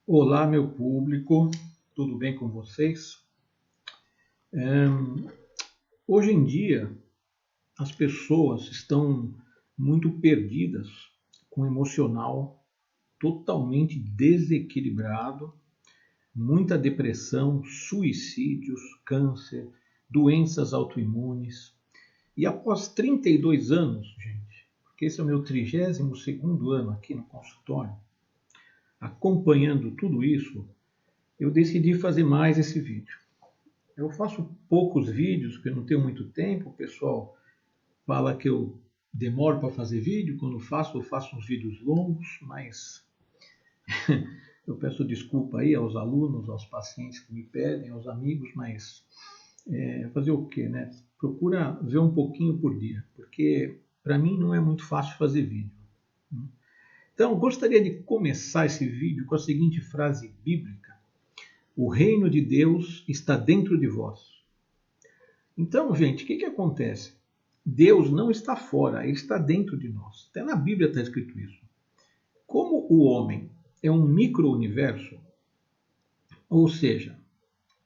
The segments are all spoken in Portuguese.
Olá, meu público, tudo bem com vocês? Hoje em dia, as pessoas estão muito perdidas, com o emocional totalmente desequilibrado, muita depressão, suicídios, câncer, doenças autoimunes. E após 32 anos, gente, porque esse é o meu 32º ano aqui no consultório, acompanhando tudo isso, eu decidi fazer mais esse vídeo. Eu faço poucos vídeos, porque eu não tenho muito tempo. O pessoal fala que eu demoro para fazer vídeo. Quando eu faço uns vídeos longos, mas eu peço desculpa aí aos alunos, aos pacientes que me pedem, aos amigos, mas fazer o quê, né? Procura ver um pouquinho por dia, porque para mim não é muito fácil fazer vídeo. Então, gostaria de começar esse vídeo com a seguinte frase bíblica: o reino de Deus está dentro de vós. Então, gente, o que acontece? Deus não está fora, Ele está dentro de nós. Até na Bíblia está escrito isso. Como o homem é um micro-universo, ou seja,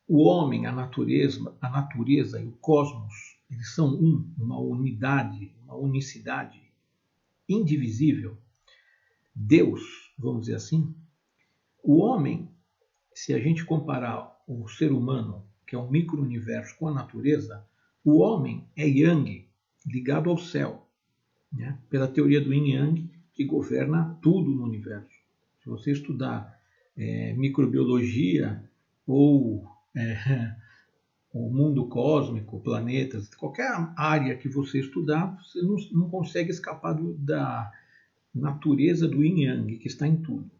o homem, a natureza e o cosmos, eles são uma unidade, uma unicidade indivisível. Deus, vamos dizer assim, o homem, se a gente comparar o ser humano, que é um micro-universo, com a natureza, o homem é yang, ligado ao céu, né? Pela teoria do Yin Yang, que governa tudo no universo. Se você estudar microbiologia ou o mundo cósmico, planetas, qualquer área que você estudar, você não consegue escapar da natureza do Yin Yang, que está em tudo.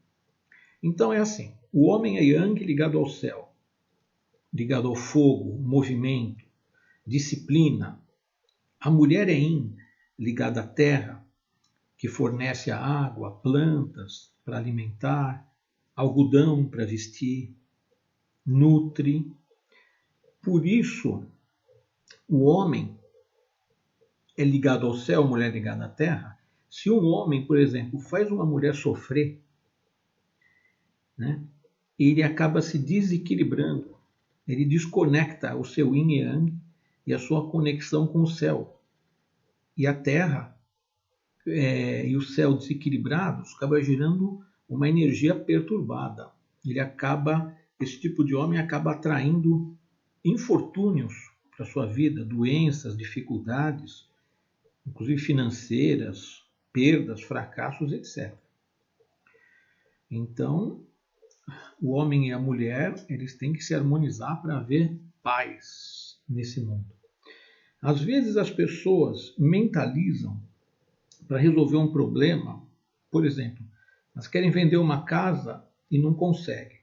Então é assim, o homem é Yang ligado ao céu, ligado ao fogo, movimento, disciplina. A mulher é Yin ligada à terra, que fornece a água, plantas para alimentar, algodão para vestir, nutre. Por isso, o homem é ligado ao céu, a mulher é ligada à terra. Se um homem, por exemplo, faz uma mulher sofrer, né, ele acaba se desequilibrando. Ele desconecta o seu yin e yang e a sua conexão com o céu. E a terra e o céu desequilibrados acaba gerando uma energia perturbada. Esse tipo de homem acaba atraindo infortúnios para a sua vida, doenças, dificuldades, inclusive financeiras, perdas, fracassos, etc. Então, o homem e a mulher, eles têm que se harmonizar para haver paz nesse mundo. Às vezes as pessoas mentalizam para resolver um problema. Por exemplo, elas querem vender uma casa e não conseguem.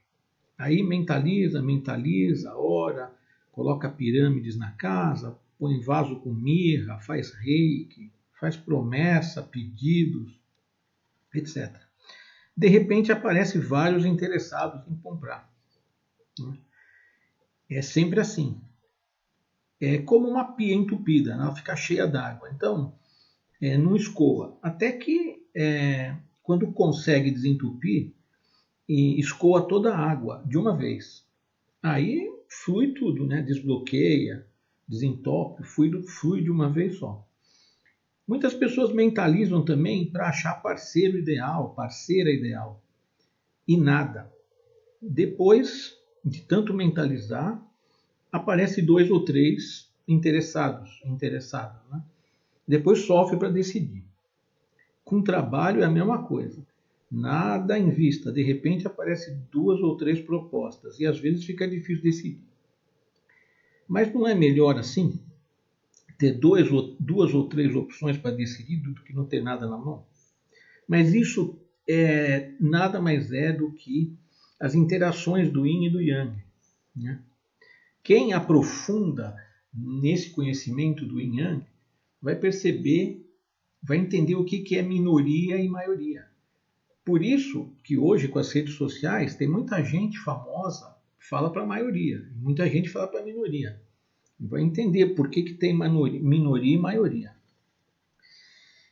Aí mentaliza, ora, coloca pirâmides na casa, põe vaso com mirra, faz reiki, faz promessa, pedidos, etc. De repente aparecem vários interessados em comprar. É sempre assim. É como uma pia entupida, ela fica cheia d'água. Então, não escoa. Até que, quando consegue desentupir, escoa toda a água de uma vez. Aí flui tudo, né? Desbloqueia, desentope, flui de uma vez só. Muitas pessoas mentalizam também para achar parceiro ideal, parceira ideal. E nada. Depois de tanto mentalizar, aparece 2 ou 3 interessados, né? Depois sofre para decidir. Com trabalho é a mesma coisa. Nada em vista. De repente aparecem 2 ou 3 propostas e às vezes fica difícil decidir. Mas não é melhor assim? Ter 2 ou 3 opções para decidir do que não ter nada na mão? Mas isso nada mais é do que as interações do Yin e do Yang, né? Quem aprofunda nesse conhecimento do Yin Yang vai perceber, vai entender o que é minoria e maioria. Por isso que hoje, com as redes sociais, tem muita gente famosa que fala para a maioria, muita gente fala para a minoria. Vai entender por que tem minoria e maioria.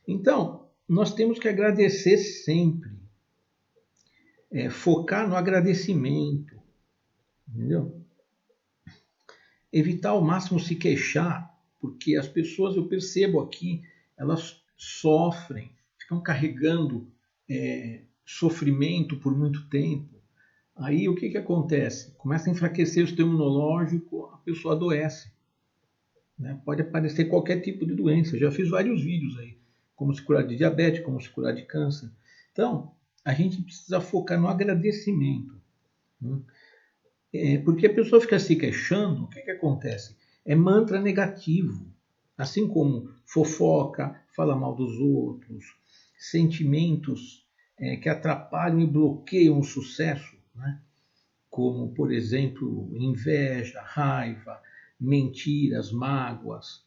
Então, nós temos que agradecer sempre. focar no agradecimento, entendeu? Evitar ao máximo se queixar, porque as pessoas, eu percebo aqui, elas sofrem, ficam carregando sofrimento por muito tempo. Aí o que acontece? Começa a enfraquecer o sistema imunológico, a pessoa adoece. Né? Pode aparecer qualquer tipo de doença. Eu já fiz vários vídeos aí, como se curar de diabetes, como se curar de câncer. Então, a gente precisa focar no agradecimento. Né? Porque a pessoa fica se queixando, o que acontece? É mantra negativo. Assim como fofoca, fala mal dos outros, sentimentos que atrapalham e bloqueiam o sucesso, né? Como, por exemplo, inveja, raiva, mentiras, mágoas.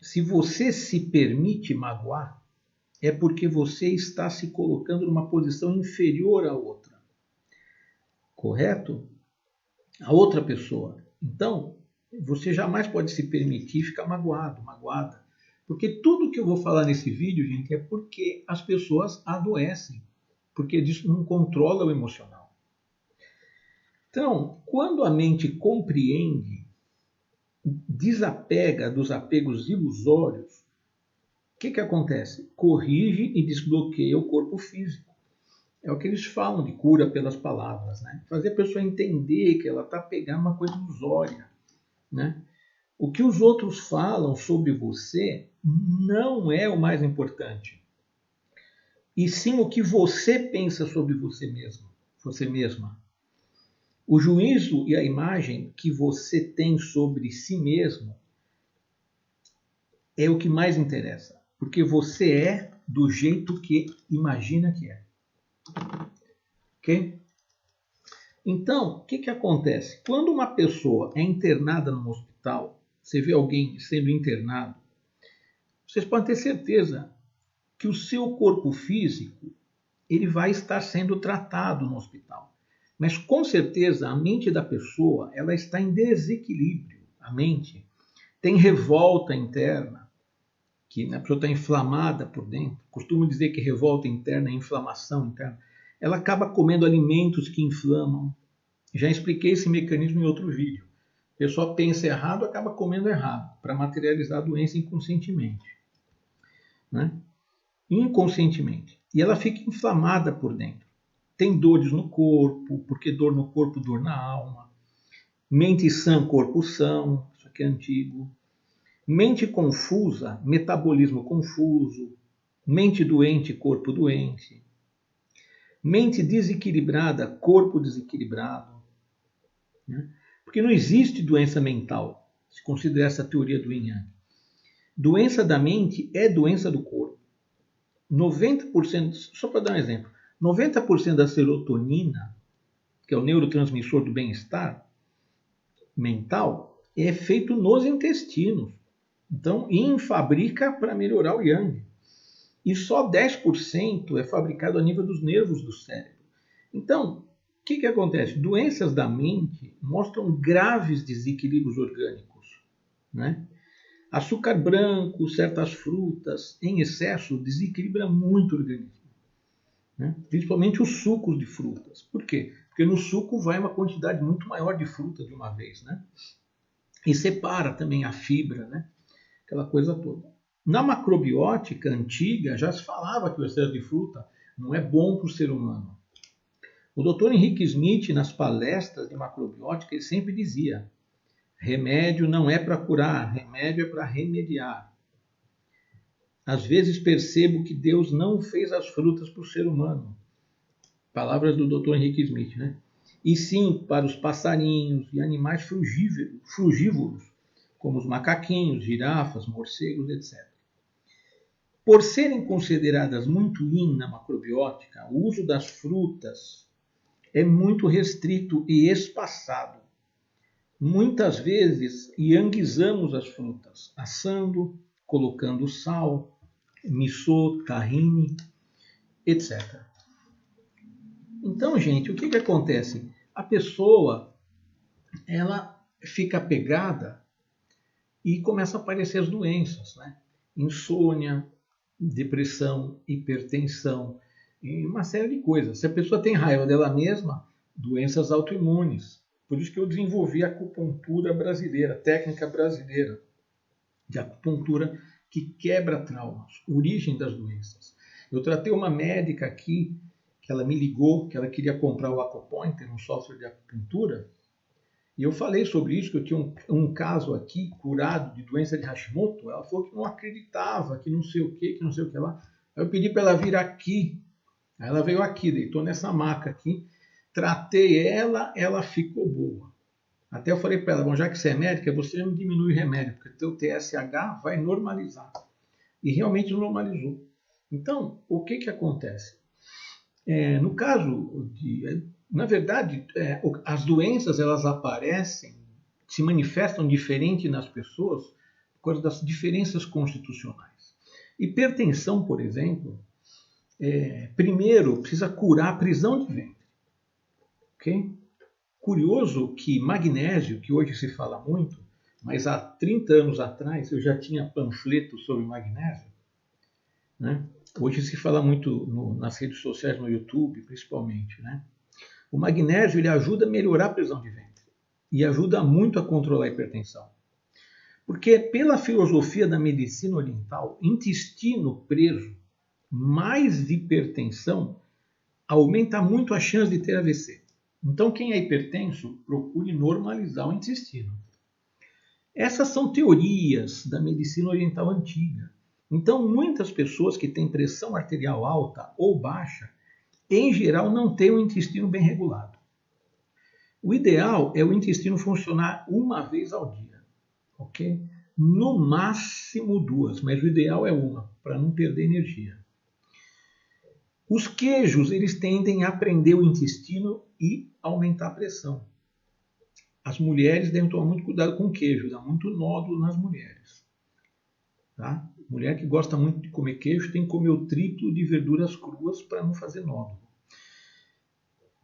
Se você se permite magoar, é porque você está se colocando numa posição inferior à outra. Correto? A outra pessoa. Então, você jamais pode se permitir ficar magoado, magoada. Porque tudo que eu vou falar nesse vídeo, gente, é porque as pessoas adoecem. Porque isso não controla o emocional. Então, quando a mente compreende, desapega dos apegos ilusórios, o que acontece? Corrige e desbloqueia o corpo físico. É o que eles falam de cura pelas palavras, né? Fazer a pessoa entender que ela está pegando uma coisa ilusória, né? O que os outros falam sobre você não é o mais importante. E sim o que você pensa sobre você mesmo, você mesma. O juízo e a imagem que você tem sobre si mesmo é o que mais interessa, porque você é do jeito que imagina que é. Ok? Então, o que acontece? Quando uma pessoa é internada no hospital, você vê alguém sendo internado, vocês podem ter certeza que o seu corpo físico ele vai estar sendo tratado no hospital. Mas com certeza a mente da pessoa ela está em desequilíbrio. A mente tem revolta interna, que a pessoa está inflamada por dentro. Costumo dizer que revolta interna é inflamação interna. Ela acaba comendo alimentos que inflamam. Já expliquei esse mecanismo em outro vídeo. A pessoa pensa errado, acaba comendo errado, para materializar a doença inconscientemente. Né? Inconscientemente. E ela fica inflamada por dentro. Tem dores no corpo, porque dor no corpo, dor na alma. Mente sã, corpo são, isso aqui é antigo. Mente confusa, metabolismo confuso. Mente doente, corpo doente. Mente desequilibrada, corpo desequilibrado. Né? Porque não existe doença mental, se considera essa teoria do Yin Yang. Doença da mente é doença do corpo. 90%, só para dar um exemplo, 90% da serotonina, que é o neurotransmissor do bem-estar mental, é feito nos intestinos. Então, Yin fabrica para melhorar o Yang. E só 10% é fabricado a nível dos nervos do cérebro. Então, o que acontece? Doenças da mente mostram graves desequilíbrios orgânicos. Né? Açúcar branco, certas frutas em excesso desequilibra muito o organismo. Né? Principalmente os sucos de frutas. Por quê? Porque no suco vai uma quantidade muito maior de fruta de uma vez. Né? E separa também a fibra, né? Aquela coisa toda. Na macrobiótica antiga já se falava que o excesso de fruta não é bom para o ser humano. O Dr. Henrique Smith, nas palestras de macrobiótica, ele sempre dizia: remédio não é para curar, remédio é para remediar. Às vezes percebo que Deus não fez as frutas para o ser humano. Palavras do Dr. Henrique Smith, né? E sim para os passarinhos e animais frugívoros, como os macaquinhos, girafas, morcegos, etc. Por serem consideradas muito yin na macrobiótica, o uso das frutas é muito restrito e espaçado. Muitas vezes yangizamos as frutas, assando, colocando sal, miso, tahine, etc. Então, gente, o que acontece? A pessoa ela fica apegada e começa a aparecer as doenças, né? Insônia, depressão, hipertensão, e uma série de coisas. Se a pessoa tem raiva dela mesma, doenças autoimunes. Por isso que eu desenvolvi a acupuntura brasileira, técnica brasileira de acupuntura que quebra traumas, origem das doenças. Eu tratei uma médica aqui, que ela me ligou, que ela queria comprar o Acupointer, um software de acupuntura, e eu falei sobre isso, que eu tinha um caso aqui curado de doença de Hashimoto. Ela falou que não acreditava, que não sei o que não sei o que lá. Aí eu pedi para ela vir aqui. Aí ela veio aqui, deitou nessa maca aqui. Tratei ela, ela ficou boa. Até eu falei para ela, bom, já que você é médica, você não diminui o remédio, porque o teu TSH vai normalizar. E realmente normalizou. Então, o que acontece? No caso na verdade, as doenças elas aparecem, se manifestam diferente nas pessoas por causa das diferenças constitucionais. Hipertensão, por exemplo, primeiro precisa curar a prisão de ventre. Okay? Curioso que magnésio, que hoje se fala muito, mas há 30 anos atrás eu já tinha panfleto sobre magnésio, né? Hoje se fala muito nas redes sociais, no YouTube, principalmente, né? O magnésio ele ajuda a melhorar a prisão de ventre e ajuda muito a controlar a hipertensão. Porque pela filosofia da medicina oriental, intestino preso mais hipertensão aumenta muito a chance de ter AVC. Então quem é hipertenso, procure normalizar o intestino. Essas são teorias da medicina oriental antiga. Então muitas pessoas que têm pressão arterial alta ou baixa, em geral, não tem o intestino bem regulado. O ideal é o intestino funcionar uma vez ao dia, ok? No máximo 2, mas o ideal é uma, para não perder energia. Os queijos, eles tendem a prender o intestino e aumentar a pressão. As mulheres devem tomar muito cuidado com o queijo, dá muito nódulo nas mulheres. Tá? Mulher que gosta muito de comer queijo tem que comer o triplo de verduras cruas para não fazer nódulo.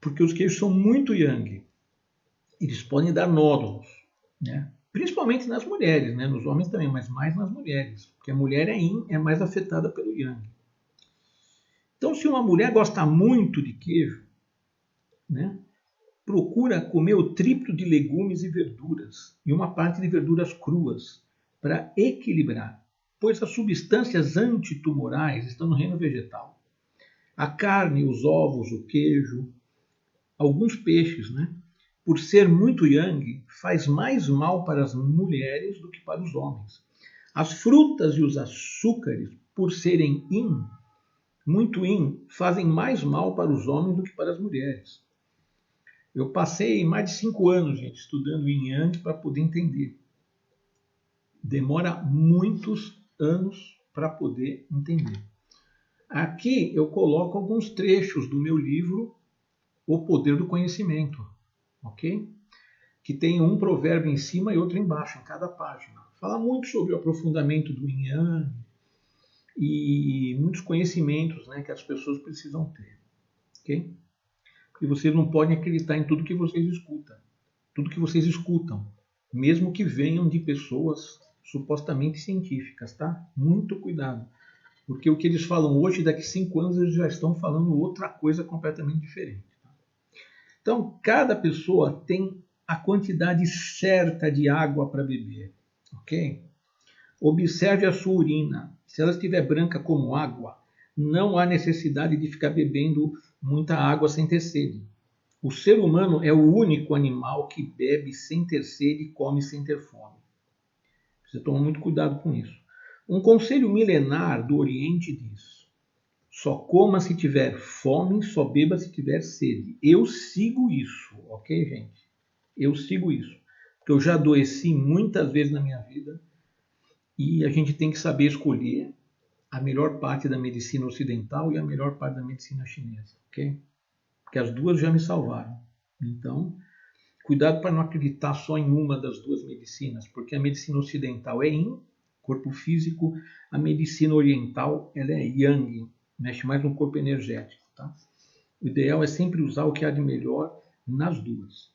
Porque os queijos são muito yang. Eles podem dar nódulos, né? Principalmente nas mulheres, né? Nos homens também, mas mais nas mulheres. Porque a mulher é yin, é mais afetada pelo yang. Então, se uma mulher gosta muito de queijo, né? Procura comer o triplo de legumes e verduras e uma parte de verduras cruas para equilibrar, pois as substâncias antitumorais estão no reino vegetal. A carne, os ovos, o queijo, alguns peixes, né? Por ser muito yang, faz mais mal para as mulheres do que para os homens. As frutas e os açúcares, por serem yin, muito yin, fazem mais mal para os homens do que para as mulheres. Eu passei mais de 5 anos, gente, estudando yin yang para poder entender. Demora muitos anos para poder entender. Aqui eu coloco alguns trechos do meu livro O Poder do Conhecimento, ok? Que tem um provérbio em cima e outro embaixo, em cada página. Fala muito sobre o aprofundamento do yin yang e muitos conhecimentos, né, que as pessoas precisam ter, ok? E vocês não podem acreditar em tudo que vocês escutam. Tudo que vocês escutam. Mesmo que venham de pessoas supostamente científicas, tá? Muito cuidado. Porque o que eles falam hoje, daqui a 5 anos, eles já estão falando outra coisa completamente diferente. Tá? Então, cada pessoa tem a quantidade certa de água para beber. Ok? Observe a sua urina. Se ela estiver branca como água, não há necessidade de ficar bebendo muita água sem ter sede. O ser humano é o único animal que bebe sem ter sede e come sem ter fome. Precisa tomar muito cuidado com isso. Um conselho milenar do Oriente diz: só coma se tiver fome, só beba se tiver sede. Eu sigo isso, ok, gente? Eu sigo isso. Porque eu já adoeci muitas vezes na minha vida e a gente tem que saber escolher a melhor parte da medicina ocidental e a melhor parte da medicina chinesa, ok? Porque as duas já me salvaram. Então, cuidado para não acreditar só em uma das duas medicinas, porque a medicina ocidental é yin, corpo físico, a medicina oriental ela é yang, mexe mais no corpo energético. Tá? O ideal é sempre usar o que há de melhor nas duas.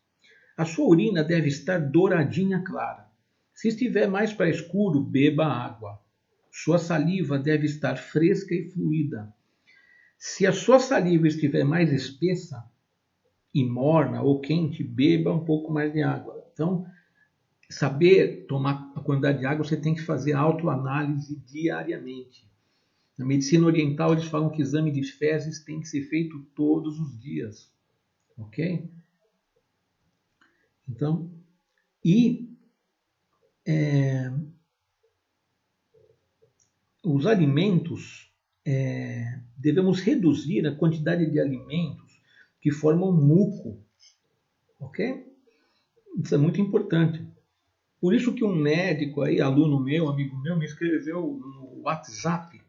A sua urina deve estar douradinha clara. Se estiver mais para escuro, beba água. Sua saliva deve estar fresca e fluida. Se a sua saliva estiver mais espessa e morna ou quente, beba um pouco mais de água. Então, saber tomar a quantidade de água, você tem que fazer autoanálise diariamente. Na medicina oriental, eles falam que exame de fezes tem que ser feito todos os dias. Ok? Então, os alimentos, devemos reduzir a quantidade de alimentos que formam muco. Ok? Isso é muito importante. Por isso que um médico aí, aluno meu, amigo meu, me escreveu no WhatsApp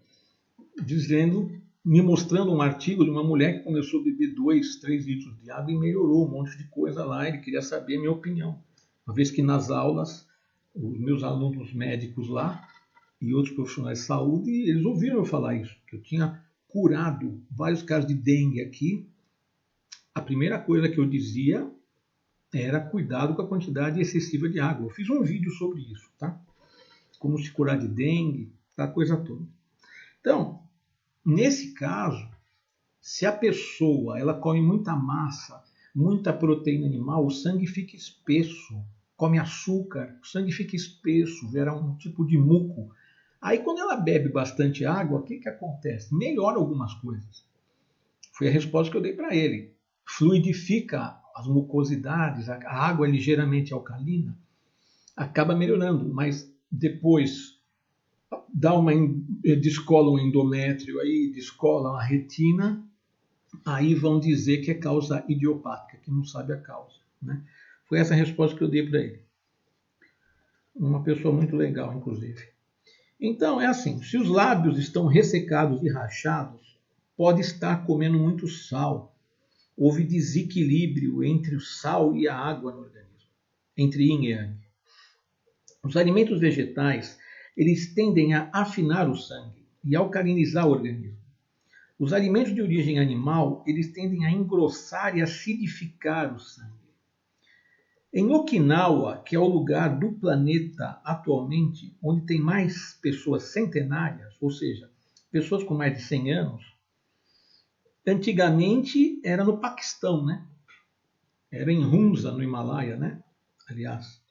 me mostrando um artigo de uma mulher que começou a beber 2, 3 litros de água e melhorou um monte de coisa lá. Ele queria saber a minha opinião. Uma vez que nas aulas, os meus alunos médicos lá e outros profissionais de saúde, eles ouviram eu falar isso, que eu tinha curado vários casos de dengue aqui. A primeira coisa que eu dizia era cuidado com a quantidade excessiva de água. Eu fiz um vídeo sobre isso, tá? Como se curar de dengue, a coisa toda. Então, nesse caso, se a pessoa ela come muita massa, muita proteína animal, o sangue fica espesso. Come açúcar, o sangue fica espesso, gera um tipo de muco. Aí quando ela bebe bastante água, o que acontece? Melhora algumas coisas. Foi a resposta que eu dei para ele. Fluidifica as mucosidades, a água é ligeiramente alcalina, acaba melhorando, mas depois descola um endométrio, aí descola a retina, aí vão dizer que é causa idiopática, que não sabe a causa. Né? Foi essa a resposta que eu dei para ele. Uma pessoa muito legal, inclusive. Então, é assim, se os lábios estão ressecados e rachados, pode estar comendo muito sal. Houve desequilíbrio entre o sal e a água no organismo, entre yin e yang. Os alimentos vegetais, eles tendem a afinar o sangue e alcalinizar o organismo. Os alimentos de origem animal, eles tendem a engrossar e acidificar o sangue. Em Okinawa, que é o lugar do planeta atualmente onde tem mais pessoas centenárias, ou seja, pessoas com mais de 100 anos, antigamente era no Paquistão, né? Era em Hunza, no Himalaia, né? Aliás,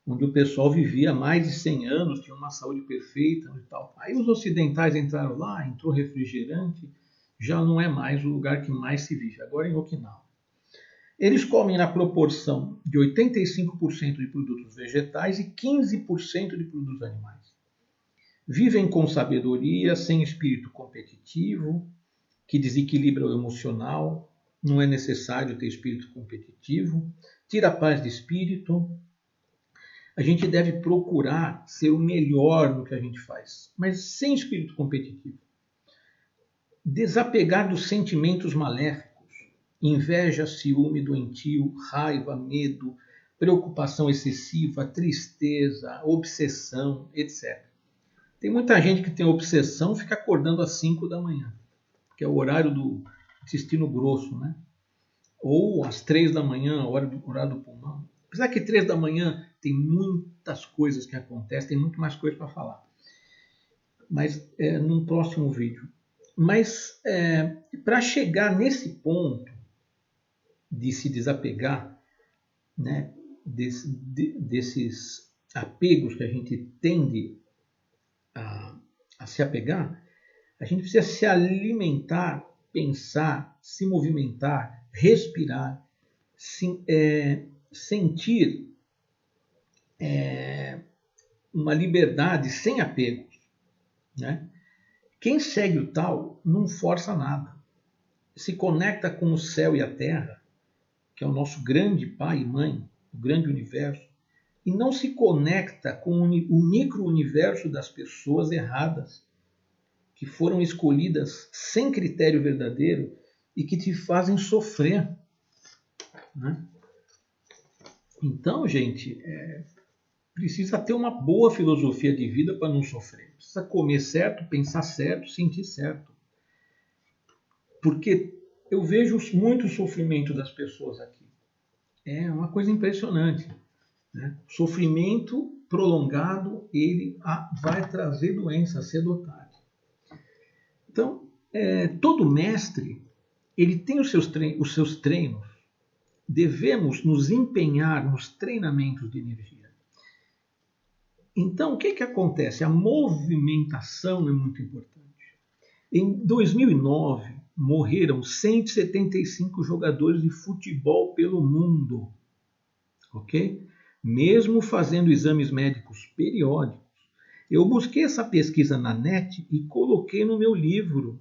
onde o pessoal vivia mais de 100 anos, tinha uma saúde perfeita e tal. Aí os ocidentais entraram lá, entrou refrigerante, já não é mais o lugar que mais se vive, agora é em Okinawa. Eles comem na proporção de 85% de produtos vegetais e 15% de produtos animais. Vivem com sabedoria, sem espírito competitivo, que desequilibra o emocional, não é necessário ter espírito competitivo, tira a paz de espírito. A gente deve procurar ser o melhor no que a gente faz, mas sem espírito competitivo. Desapegar dos sentimentos maléficos, inveja, ciúme doentio, raiva, medo, preocupação excessiva, tristeza, obsessão, etc. Tem muita gente que tem obsessão, fica acordando às 5 da manhã, que é o horário do intestino grosso, né? Ou às 3 da manhã, horário do pulmão. Apesar que 3 da manhã tem muitas coisas que acontecem, tem muito mais coisa para falar. Mas num próximo vídeo. Mas para chegar nesse ponto de se desapegar, né, desses apegos que a gente tende a se apegar, a gente precisa se alimentar, pensar, se movimentar, respirar, sentir uma liberdade sem apegos. Né? Quem segue o tal não força nada. Se conecta com o céu e a terra, que é o nosso grande pai e mãe, o grande universo, e não se conecta com o micro-universo das pessoas erradas, que foram escolhidas sem critério verdadeiro e que te fazem sofrer. Né? Então, gente, precisa ter uma boa filosofia de vida para não sofrer. Precisa comer certo, pensar certo, sentir certo. Porque eu vejo muito sofrimento das pessoas aqui. É uma coisa impressionante. Né? O sofrimento prolongado, ele vai trazer doença cedo ou tarde. Então, todo mestre ele tem os seus treinos. Devemos nos empenhar nos treinamentos de energia. Então, o que acontece? A movimentação é muito importante. Em 2009, morreram 175 jogadores de futebol pelo mundo. Ok? Mesmo fazendo exames médicos periódicos. Eu busquei essa pesquisa na net e coloquei no meu livro.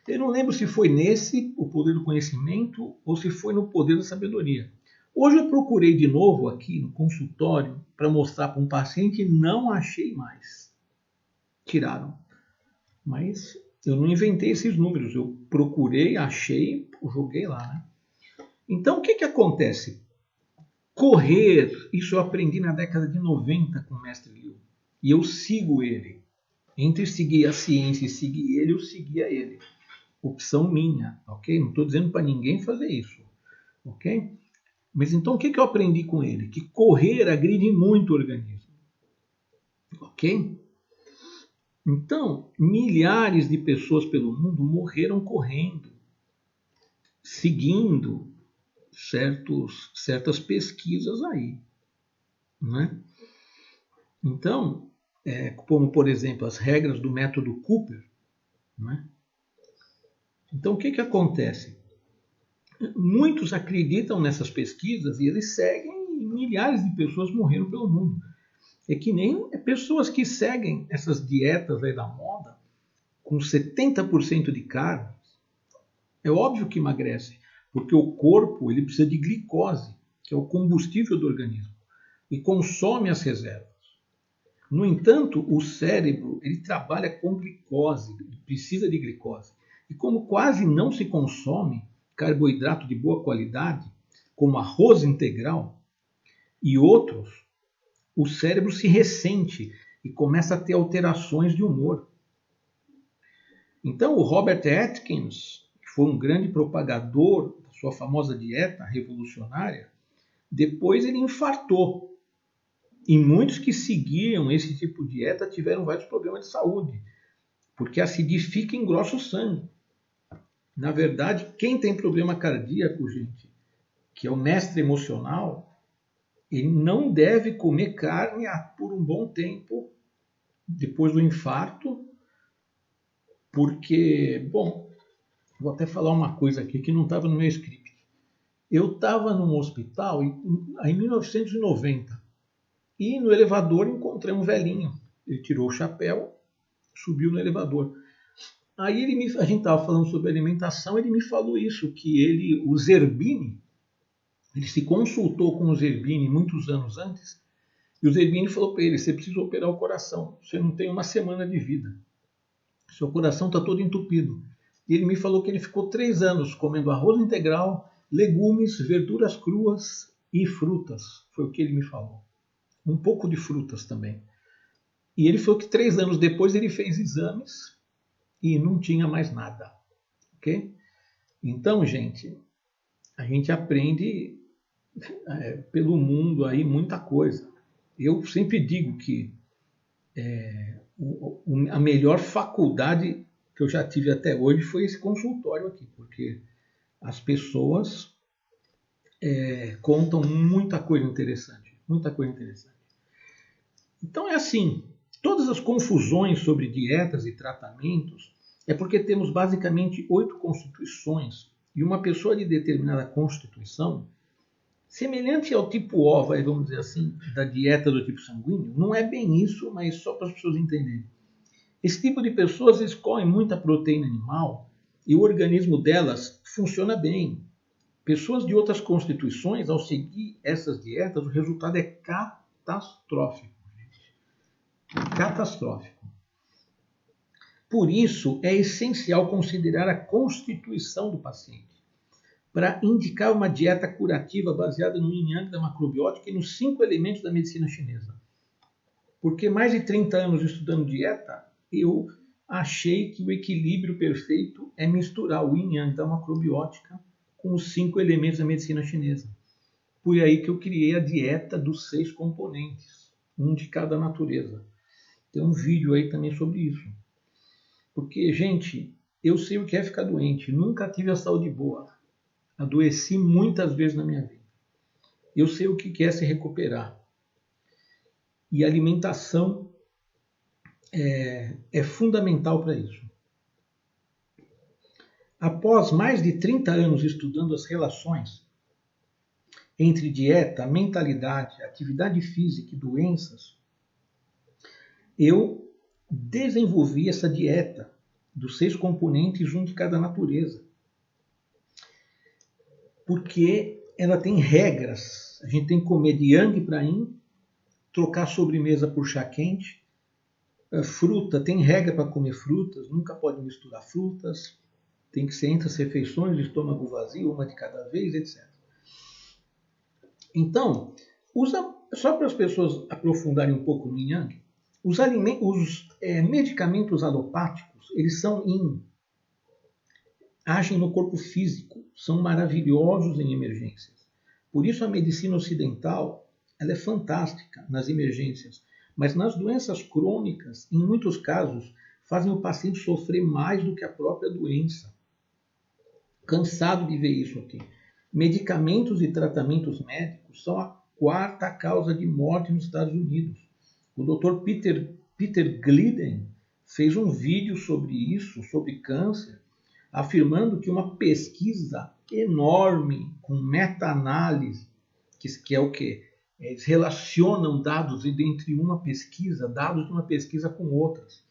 Eu não lembro se foi nesse, O Poder do Conhecimento, ou se foi no Poder da Sabedoria. Hoje eu procurei de novo aqui no consultório para mostrar para um paciente e não achei mais. Tiraram. Mas eu não inventei esses números. Eu procurei, achei, joguei lá. Né? Então o que acontece? Correr, isso eu aprendi na década de 90 com o mestre Liu. E eu sigo ele. Entre seguir a ciência e seguir ele, eu seguia ele. Opção minha, ok? Não estou dizendo para ninguém fazer isso, ok? Mas então o que eu aprendi com ele? Que correr agride muito o organismo, ok? Então, milhares de pessoas pelo mundo morreram correndo, seguindo certas pesquisas aí, né? Então, como por exemplo as regras do método Cooper, né? Então o que acontece? Muitos acreditam nessas pesquisas e eles seguem e milhares de pessoas morreram pelo mundo. É que nem pessoas que seguem essas dietas aí da moda com 70% de carne. É óbvio que emagrece, porque o corpo ele precisa de glicose, que é o combustível do organismo, e consome as reservas. No entanto, o cérebro ele trabalha com glicose, precisa de glicose. E como quase não se consome carboidrato de boa qualidade, como arroz integral e outros, o cérebro se ressente e começa a ter alterações de humor. Então, o Robert Atkins, que foi um grande propagador da sua famosa dieta revolucionária, depois ele infartou. E muitos que seguiam esse tipo de dieta tiveram vários problemas de saúde, porque acidifica e engrossa o sangue. Na verdade, quem tem problema cardíaco, gente, que é o mestre emocional, ele não deve comer carne por um bom tempo depois do infarto, porque, bom, vou até falar uma coisa aqui que não estava no meu script. Eu estava num hospital em 1990 e no elevador encontrei um velhinho. Ele tirou o chapéu, subiu no elevador. Aí a gente estava falando sobre alimentação, ele me falou isso, que o Zerbini, ele se consultou com o Zerbini muitos anos antes, e o Zerbini falou para ele, você precisa operar o coração, você não tem uma semana de vida, seu coração está todo entupido. E ele me falou que ele ficou 3 anos comendo arroz integral, legumes, verduras cruas e frutas, foi o que ele me falou. Um pouco de frutas também. E ele falou que 3 anos depois ele fez exames e não tinha mais nada. Ok? Então, gente, a gente aprende pelo mundo aí muita coisa. Eu sempre digo que a melhor faculdade que eu já tive até hoje foi esse consultório aqui, porque as pessoas contam muita coisa interessante, muita coisa interessante. Então é assim, todas as confusões sobre dietas e tratamentos é porque temos basicamente 8 constituições e uma pessoa de determinada constituição, semelhante ao tipo O, vamos dizer assim, da dieta do tipo sanguíneo, não é bem isso, mas só para as pessoas entenderem. Esse tipo de pessoas escolhem muita proteína animal e o organismo delas funciona bem. Pessoas de outras constituições, ao seguir essas dietas, o resultado é catastrófico. Catastrófico. Por isso, é essencial considerar a constituição do paciente para indicar uma dieta curativa baseada no yin yang da macrobiótica e nos 5 elementos da medicina chinesa. Porque mais de 30 anos estudando dieta, eu achei que o equilíbrio perfeito é misturar o yin yang da macrobiótica com os 5 elementos da medicina chinesa. Foi aí que eu criei a dieta dos 6 componentes, um de cada natureza. Tem um vídeo aí também sobre isso. Porque, gente, eu sei o que é ficar doente. Nunca tive a saúde boa. Adoeci muitas vezes na minha vida. Eu sei o que é se recuperar. E a alimentação é fundamental para isso. Após mais de 30 anos estudando as relações entre dieta, mentalidade, atividade física e doenças, eu desenvolvi essa dieta dos 6 componentes um de cada natureza. Porque ela tem regras. A gente tem que comer de yang para yin, trocar sobremesa por chá quente. Fruta, tem regra para comer frutas, nunca pode misturar frutas. Tem que ser entre as refeições, de estômago vazio, uma de cada vez, etc. Então, só para as pessoas aprofundarem um pouco no yang, os medicamentos alopáticos, eles são yin, agem no corpo físico, são maravilhosos em emergências. Por isso a medicina ocidental ela é fantástica nas emergências, mas nas doenças crônicas, em muitos casos, fazem o paciente sofrer mais do que a própria doença. Cansado de ver isso aqui. Medicamentos e tratamentos médicos são a 4ª causa de morte nos Estados Unidos. O Dr. Peter Glidden fez um vídeo sobre isso, sobre câncer, afirmando que uma pesquisa enorme com meta-análise, que é o quê? Eles relacionam dados entre uma pesquisa, dados de uma pesquisa com outras,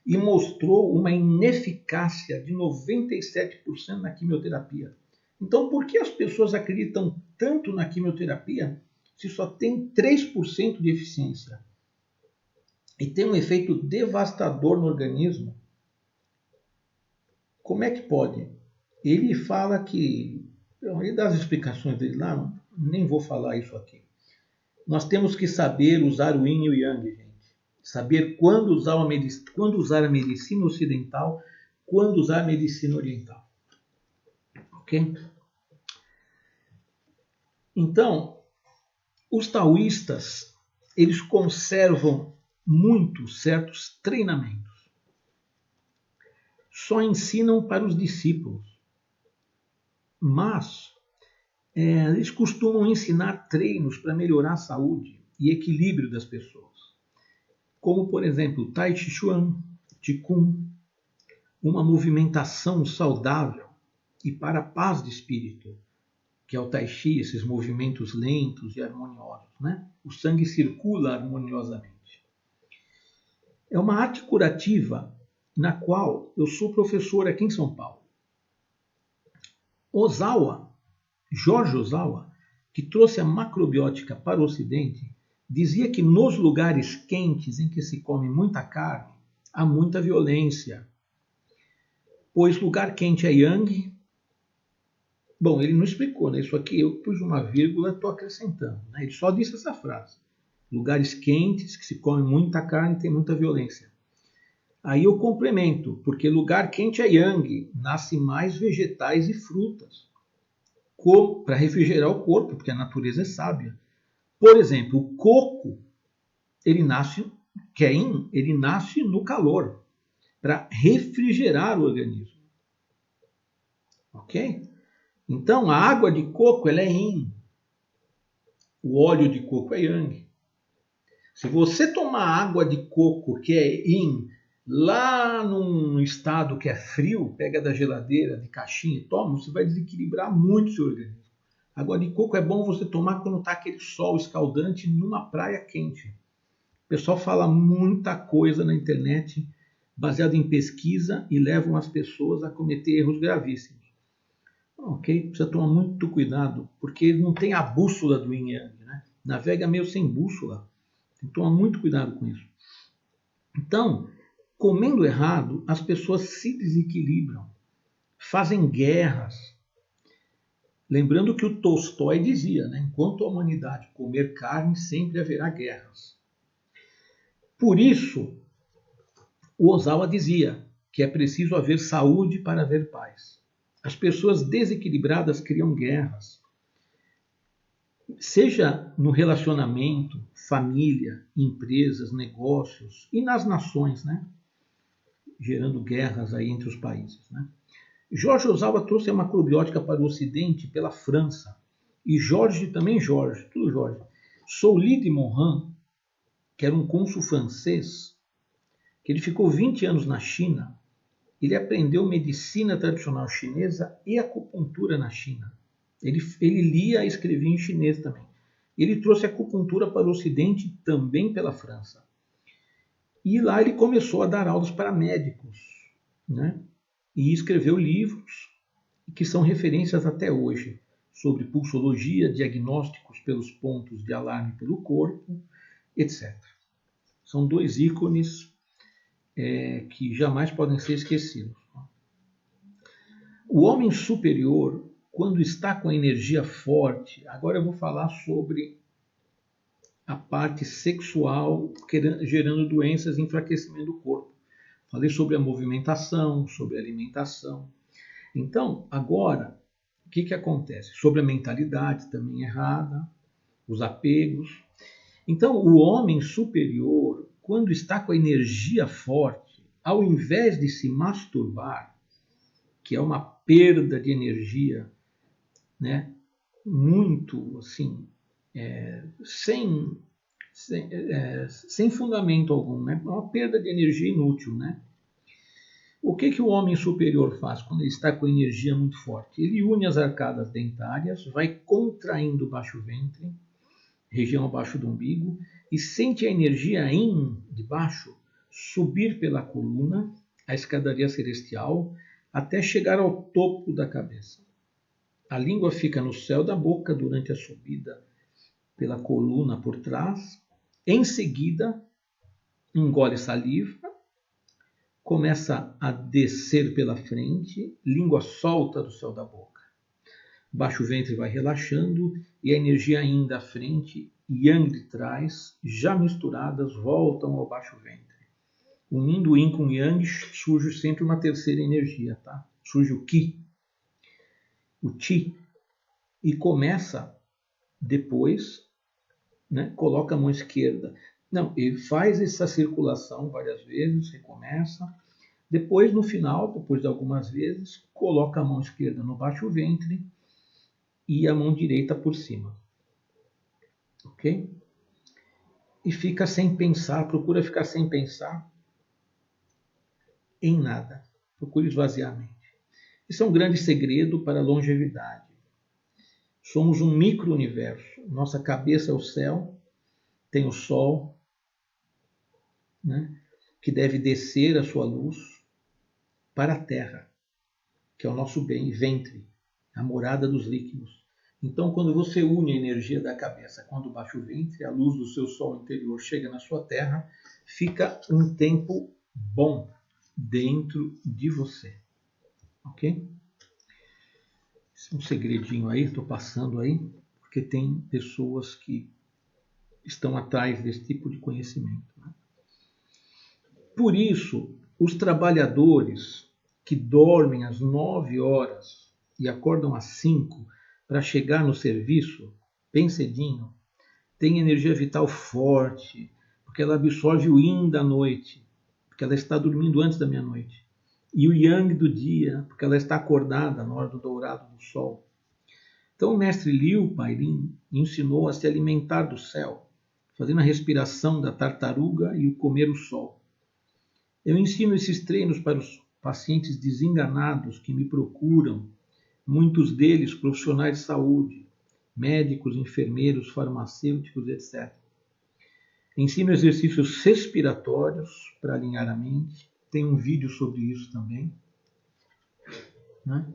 e mostrou uma ineficácia de 97% na quimioterapia. Então, por que as pessoas acreditam tanto na quimioterapia se só tem 3% de eficiência? E tem um efeito devastador no organismo? Como é que pode? Ele fala que... Ele dá as explicações dele lá, nem vou falar isso aqui. Nós temos que saber usar o yin e o yang, gente. Saber quando usar a medicina ocidental, quando usar a medicina oriental. Ok? Então, os taoístas, eles conservam muito certos treinamentos. Só ensinam para os discípulos. Mas eles costumam ensinar treinos para melhorar a saúde e equilíbrio das pessoas. Como, por exemplo, Tai Chi Chuan, Qigong, uma movimentação saudável e para a paz de espírito, que é o Tai Chi, esses movimentos lentos e harmoniosos, né? O sangue circula harmoniosamente. É uma arte curativa na qual eu sou professor aqui em São Paulo. Jorge Ozawa, que trouxe a macrobiótica para o Ocidente, dizia que nos lugares quentes em que se come muita carne, há muita violência. Pois lugar quente é yang. Bom, ele não explicou, né? Isso aqui eu pus uma vírgula e estou acrescentando. Né? Ele só disse essa frase. Lugares quentes que se come muita carne tem muita violência. Aí eu complemento, porque lugar quente é yang, nasce mais vegetais e frutas, para refrigerar o corpo, porque a natureza é sábia. Por exemplo, o coco, ele nasce no calor, para refrigerar o organismo. Ok? Então, a água de coco ela é yin. O óleo de coco é yang. Se você tomar água de coco que é yin, lá num estado que é frio, pega da geladeira, de caixinha e toma, você vai desequilibrar muito o seu organismo. Água de coco é bom você tomar quando está aquele sol escaldante numa praia quente. O pessoal fala muita coisa na internet baseada em pesquisa e levam as pessoas a cometer erros gravíssimos. Ok? Precisa tomar muito cuidado, porque não tem a bússola do yin yang, né? Navega meio sem bússola. Tem que tomar muito cuidado com isso. Então, comendo errado, as pessoas se desequilibram, fazem guerras. Lembrando que o Tolstói dizia, né? Enquanto a humanidade comer carne, sempre haverá guerras. Por isso, o Ozawa dizia que é preciso haver saúde para haver paz. As pessoas desequilibradas criam guerras. Seja no relacionamento, família, empresas, negócios e nas nações, né? gerando guerras aí entre os países, né? Jorge Osawa trouxe a macrobiótica para o Ocidente pela França. E Jorge, também Jorge, tudo Jorge. Souli de Morin, que era um cônsul francês, que ele ficou 20 anos na China, ele aprendeu medicina tradicional chinesa e acupuntura na China. Ele lia e escrevia em chinês também. Ele trouxe a acupuntura para o Ocidente também pela França. E lá ele começou a dar aulas para médicos, né? E escreveu livros que são referências até hoje sobre pulsologia, diagnósticos pelos pontos de alarme pelo corpo, etc. São dois ícones que jamais podem ser esquecidos. O homem superior, quando está com a energia forte, agora eu vou falar sobre a parte sexual gerando doenças e enfraquecimento do corpo. Falei sobre a movimentação, sobre a alimentação. Então, agora, o que acontece? Sobre a mentalidade também errada, os apegos. Então, o homem superior, quando está com a energia forte, ao invés de se masturbar, que é uma perda de energia, né, muito assim, sem fundamento algum, né? É uma perda de energia inútil, né? O que o homem superior faz quando ele está com energia muito forte? Ele une as arcadas dentárias, vai contraindo o baixo ventre, região abaixo do umbigo, e sente a energia de baixo subir pela coluna, a escadaria celestial, até chegar ao topo da cabeça. A língua fica no céu da boca durante a subida pela coluna por trás. Em seguida, engole saliva, começa a descer pela frente, língua solta do céu da boca. Baixo ventre vai relaxando e a energia ainda à frente, yang de trás, já misturadas, voltam ao baixo ventre. Unindo o yin com o yang, surge sempre uma terceira energia, tá? Surge o qi, o chi, e começa depois, né? Coloca a mão esquerda. Não, ele faz essa circulação várias vezes, recomeça. Depois, no final, depois de algumas vezes, coloca a mão esquerda no baixo ventre e a mão direita por cima. Ok? E fica sem pensar, procura ficar sem pensar em nada. Procure esvaziar a mente. Isso é um grande segredo para a longevidade. Somos um micro-universo. Nossa cabeça é o céu, tem o sol, né, que deve descer a sua luz para a Terra, que é o nosso bem, ventre, a morada dos líquidos. Então, quando você une a energia da cabeça com a do baixo ventre, a luz do seu sol interior chega na sua Terra, fica um tempo bom dentro de você. Ok? Esse é um segredinho aí, estou passando aí, porque tem pessoas que estão atrás desse tipo de conhecimento, né? Por isso, os trabalhadores que dormem às 9 horas e acordam às 5 para chegar no serviço bem cedinho, têm energia vital forte, porque ela absorve o yin da noite, porque ela está dormindo antes da meia-noite, e o yang do dia, porque ela está acordada na hora do dourado do sol. Então o mestre Liu Pairin ensinou a se alimentar do céu, fazendo a respiração da tartaruga e o comer o sol. Eu ensino esses treinos para os pacientes desenganados que me procuram, muitos deles profissionais de saúde, médicos, enfermeiros, farmacêuticos, etc. Ensino exercícios respiratórios para alinhar a mente. Tem um vídeo sobre isso também, né?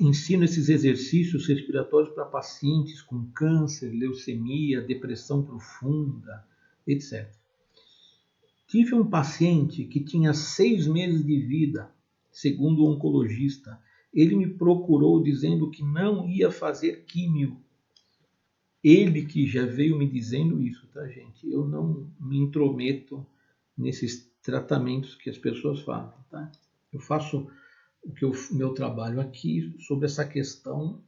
Ensino esses exercícios respiratórios para pacientes com câncer, leucemia, depressão profunda, etc. Tive um paciente que tinha 6 meses de vida, segundo o oncologista. Ele me procurou dizendo que não ia fazer químio. Ele que já veio me dizendo isso, tá, gente? Eu não me intrometo nesses tratamentos que as pessoas fazem, tá? Eu faço o meu trabalho aqui sobre essa questão,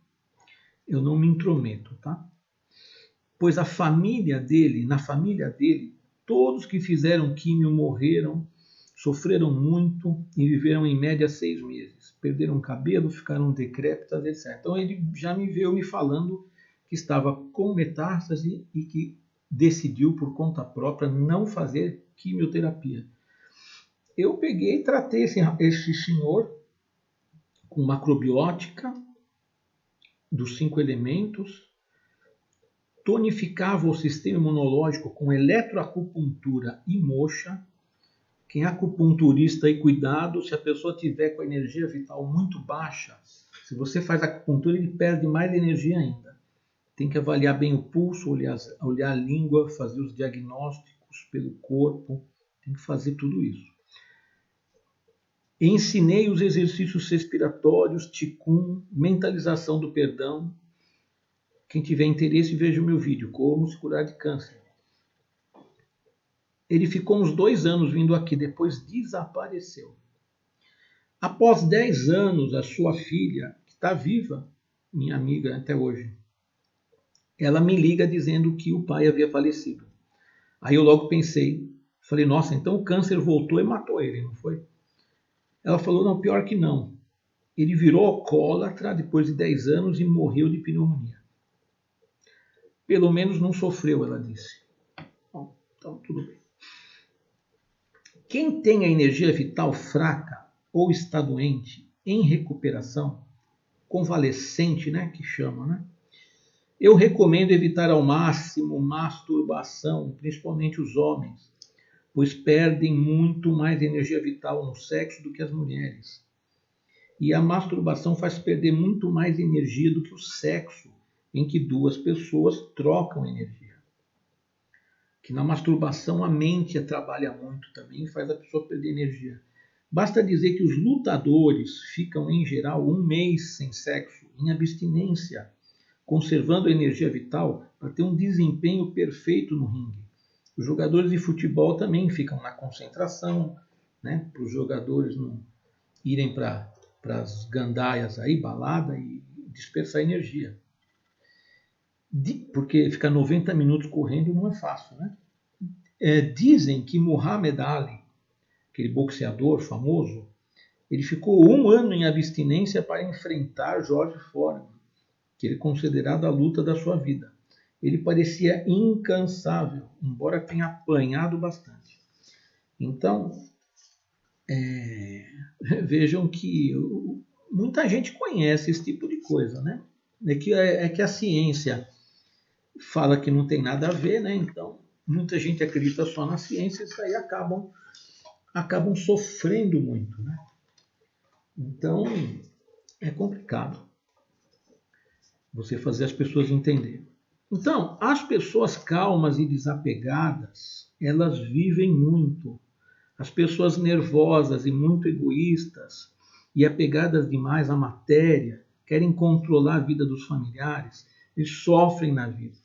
eu não me intrometo, tá? pois a família dele, na família dele, todos que fizeram químio morreram, sofreram muito e viveram em média 6 meses. Perderam cabelo, ficaram decrépitas, etc. Então ele já me veio me falando que estava com metástase e que decidiu por conta própria não fazer quimioterapia. Eu peguei e tratei esse senhor com macrobiótica dos 5 elementos, tonificava o sistema imunológico com eletroacupuntura e moxa. Quem é acupunturista, e cuidado, se a pessoa tiver com a energia vital muito baixa, se você faz acupuntura, ele perde mais energia ainda. Tem que avaliar bem o pulso, olhar a língua, fazer os diagnósticos pelo corpo, tem que fazer tudo isso. Ensinei os exercícios respiratórios, Qigong, mentalização do perdão. Quem tiver interesse, veja o meu vídeo, Como se curar de câncer. Ele ficou uns 2 anos vindo aqui, depois desapareceu. Após 10 anos, a sua filha, que está viva, minha amiga até hoje, ela me liga dizendo que o pai havia falecido. Aí eu logo pensei, falei, nossa, então o câncer voltou e matou ele, não foi? Ela falou, não, pior que não. Ele virou alcoólatra depois de 10 anos e morreu de pneumonia. Pelo menos não sofreu, ela disse. Bom, então tudo bem. Quem tem a energia vital fraca ou está doente, em recuperação, convalescente, né, que chama, né? Eu recomendo evitar ao máximo masturbação, principalmente os homens, pois perdem muito mais energia vital no sexo do que as mulheres. E a masturbação faz perder muito mais energia do que o sexo, em que 2 pessoas trocam energia. Que na masturbação a mente trabalha muito também e faz a pessoa perder energia. Basta dizer que os lutadores ficam, em geral, 1 mês sem sexo, em abstinência, conservando a energia vital para ter um desempenho perfeito no ringue. Os jogadores de futebol também ficam na concentração, né, para os jogadores não irem para as gandaias aí, balada, e dispersar energia. Porque ficar 90 minutos correndo não é fácil, né? Dizem que Muhammad Ali, aquele boxeador famoso, ele ficou 1 ano em abstinência para enfrentar George Foreman, que ele é considerado a luta da sua vida. Ele parecia incansável, embora tenha apanhado bastante. Então, vejam que muita gente conhece esse tipo de coisa, né? É que a ciência fala que não tem nada a ver, né? Então, muita gente acredita só na ciência e isso aí acabam sofrendo muito, né? Então, é complicado você fazer as pessoas entenderem. Então, as pessoas calmas e desapegadas, elas vivem muito. As pessoas nervosas e muito egoístas e apegadas demais à matéria, querem controlar a vida dos familiares, eles sofrem na vida.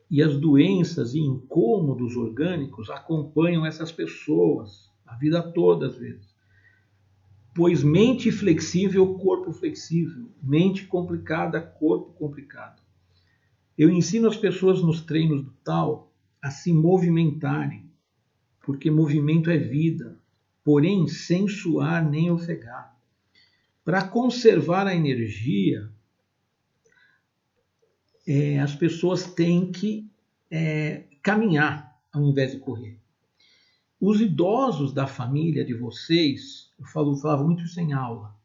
E as doenças e incômodos orgânicos acompanham essas pessoas a vida toda, às vezes. Pois mente flexível, corpo flexível. Mente complicada, corpo complicado. Eu ensino as pessoas nos treinos do Tao a se movimentarem, porque movimento é vida, porém sem suar nem ofegar. Para conservar a energia, as pessoas têm que caminhar ao invés de correr. Os idosos da família de vocês, eu falava muito isso em aula,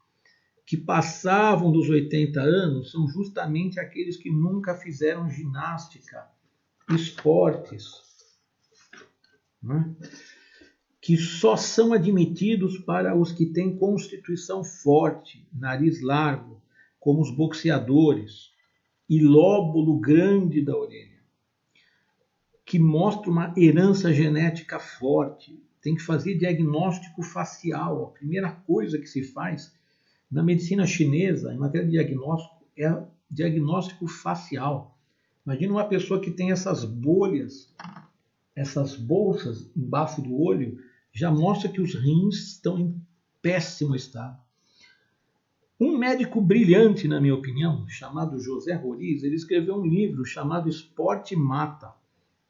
que passavam dos 80 anos, são justamente aqueles que nunca fizeram ginástica, esportes, né? Que só são admitidos para os que têm constituição forte, nariz largo, como os boxeadores, e lóbulo grande da orelha, que mostra uma herança genética forte. Tem que fazer diagnóstico facial. A primeira coisa que se faz na medicina chinesa, em matéria de diagnóstico, é diagnóstico facial. Imagina uma pessoa que tem essas bolhas, essas bolsas embaixo do olho, já mostra que os rins estão em péssimo estado. Um médico brilhante, na minha opinião, chamado José Roriz, ele escreveu um livro chamado Esporte Mata.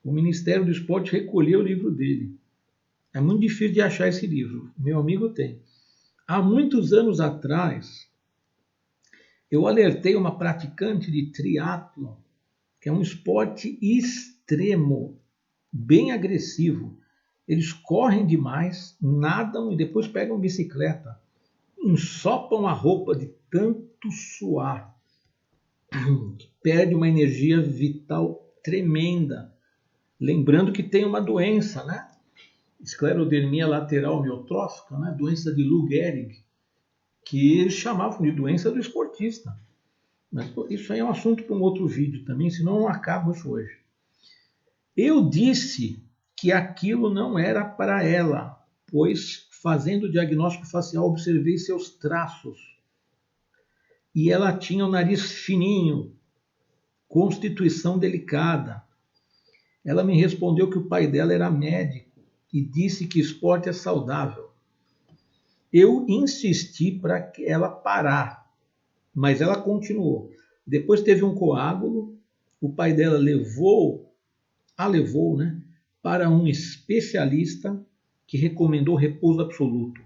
O Ministério do Esporte recolheu o livro dele. É muito difícil de achar esse livro. Meu amigo tem. Há muitos anos atrás, eu alertei uma praticante de triatlon, que é um esporte extremo, bem agressivo. Eles correm demais, nadam e depois pegam bicicleta. Ensopam a roupa de tanto suar. Perde uma energia vital tremenda. Lembrando que tem uma doença, né? Esclerodermia lateral miotrófica, né? Doença de Lou Gehrig, que eles chamavam de doença do esportista. Mas isso aí é um assunto para um outro vídeo também, senão eu não acabo isso hoje. Eu disse que aquilo não era para ela, pois fazendo o diagnóstico facial observei seus traços. E ela tinha o nariz fininho, constituição delicada. Ela me respondeu que o pai dela era médico e disse que esporte é saudável. Eu insisti para ela parar, mas ela continuou. Depois teve um coágulo, o pai dela a levou, né, para um especialista que recomendou repouso absoluto.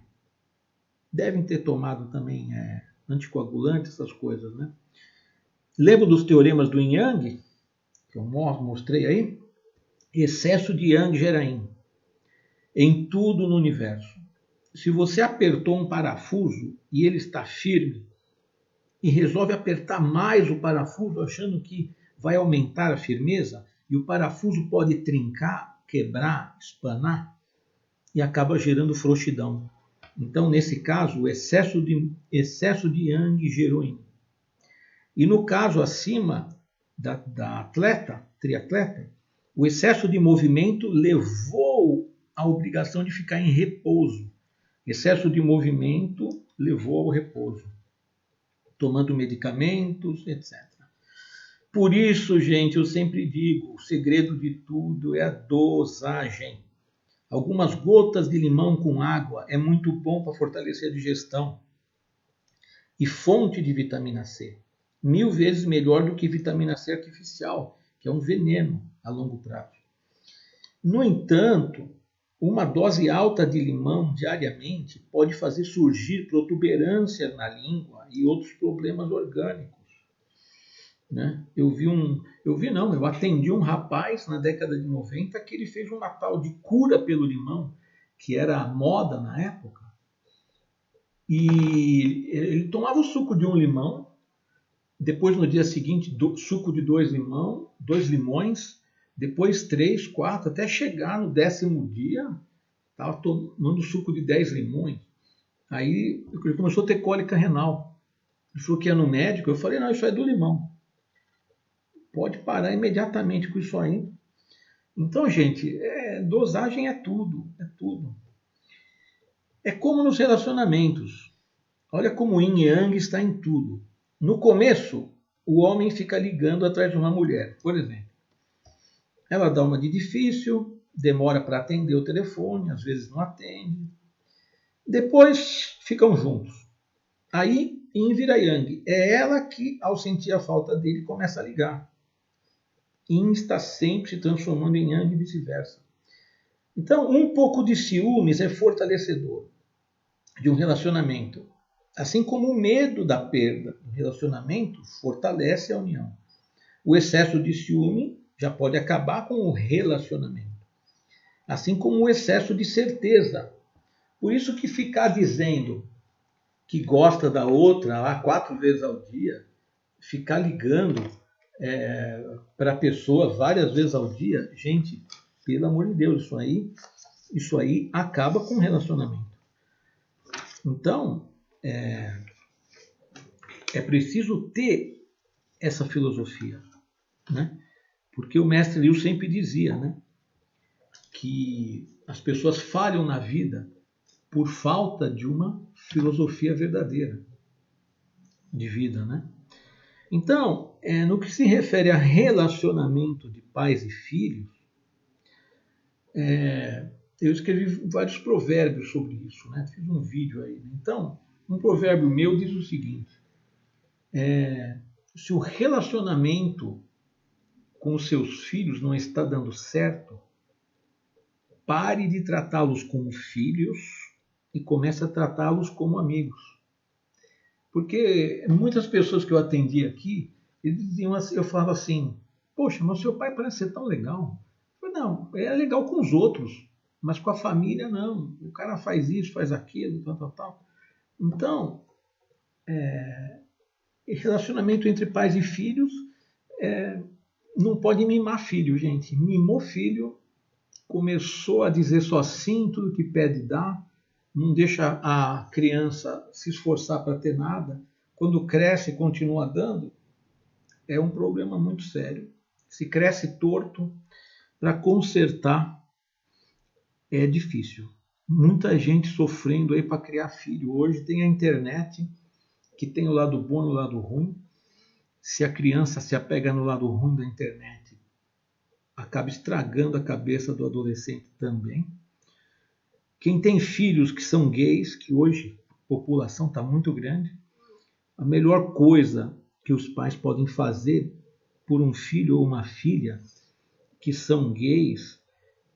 Devem ter tomado também anticoagulante, essas coisas, né? Lembra dos teoremas do Yin Yang, que eu mostrei aí? Excesso de Yang gera Yin em tudo no universo. Se você apertou um parafuso e ele está firme e resolve apertar mais o parafuso achando que vai aumentar a firmeza e o parafuso pode trincar, quebrar, espanar e acaba gerando frouxidão. Então, nesse caso, o excesso de Yang gerou Yin. E no caso acima da triatleta, o excesso de movimento levou à obrigação de ficar em repouso. Excesso de movimento levou ao repouso, tomando medicamentos, etc. Por isso, gente, eu sempre digo, o segredo de tudo é a dosagem. Algumas gotas de limão com água é muito bom para fortalecer a digestão. E fonte de vitamina C. 1000 vezes melhor do que vitamina C artificial, que é um veneno a longo prazo. No entanto, uma dose alta de limão diariamente pode fazer surgir protuberância na língua e outros problemas orgânicos. Né? Eu atendi um rapaz na década de 90 que ele fez uma tal de cura pelo limão, que era a moda na época. E ele tomava o suco de um limão, depois no dia seguinte suco de dois limões, depois 3, 4, até chegar no 10º dia, estava tomando suco de 10 limões. Aí ele começou a ter cólica renal. Ele falou que ia no médico, eu falei, não, isso é do limão. Pode parar imediatamente com isso aí. Então, gente, dosagem é tudo, é tudo. É como nos relacionamentos. Olha como o Yin e Yang está em tudo. No começo, o homem fica ligando atrás de uma mulher, por exemplo. Ela dá uma de difícil, demora para atender o telefone, às vezes não atende. Depois ficam juntos. Aí, Yin vira Yang. É ela que, ao sentir a falta dele, começa a ligar. Yin está sempre se transformando em Yang e vice-versa. Então, um pouco de ciúmes é fortalecedor de um relacionamento. Assim como o medo da perda do relacionamento fortalece a união. O excesso de ciúme já pode acabar com o relacionamento. Assim como o excesso de certeza. Por isso que ficar dizendo que gosta da outra lá 4 vezes ao dia, ficar ligando para a pessoa várias vezes ao dia, gente, pelo amor de Deus, isso aí acaba com o relacionamento. Então, é preciso ter essa filosofia, né? Porque o mestre Liu sempre dizia, né, que as pessoas falham na vida por falta de uma filosofia verdadeira de vida, né? Então, no que se refere a relacionamento de pais e filhos, eu escrevi vários provérbios sobre isso, né? Fiz um vídeo aí. Então, um provérbio meu diz o seguinte: Se o relacionamento com os seus filhos não está dando certo, pare de tratá-los como filhos e comece a tratá-los como amigos. Porque muitas pessoas que eu atendi aqui, eles diziam assim, eu falava assim, poxa, mas seu pai parece ser tão legal. Eu falei, não, é legal com os outros, mas com a família não. O cara faz isso, faz aquilo, tal, tal, tal. Então, relacionamento entre pais e filhos não pode mimar filho, gente. Mimou filho, começou a dizer só sim, tudo que pede dá, não deixa a criança se esforçar para ter nada. Quando cresce e continua dando, é um problema muito sério. Se cresce torto, para consertar é difícil. Muita gente sofrendo aí para criar filho. Hoje tem a internet, que tem o lado bom e o lado ruim. Se a criança se apega no lado ruim da internet, acaba estragando a cabeça do adolescente também. Quem tem filhos que são gays, que hoje a população está muito grande, a melhor coisa que os pais podem fazer por um filho ou uma filha que são gays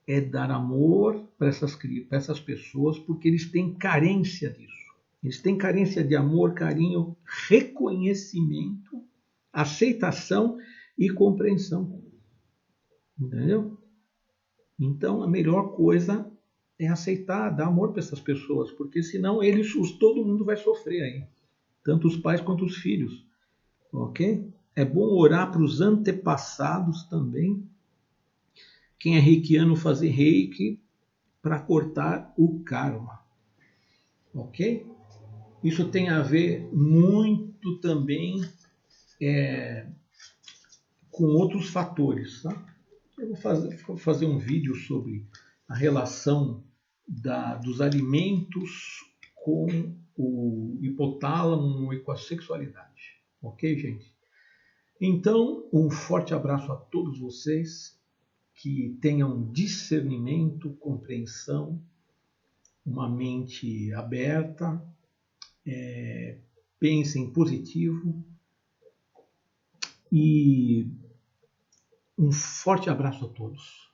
é dar amor para essas pessoas, porque eles têm carência disso. Eles têm carência de amor, carinho, reconhecimento, aceitação e compreensão. Entendeu? Então a melhor coisa é aceitar, dar amor para essas pessoas, porque senão todo mundo vai sofrer aí, tanto os pais quanto os filhos, ok? É bom orar para os antepassados também. Quem é reikiano fazer reiki para cortar o karma, ok? Isso tem a ver muito também com outros fatores, tá? Eu vou fazer um vídeo sobre a relação dos alimentos com o hipotálamo e com a sexualidade. Ok, gente? Então, um forte abraço a todos vocês, que tenham discernimento, compreensão, uma mente aberta, pensem positivo e um forte abraço a todos.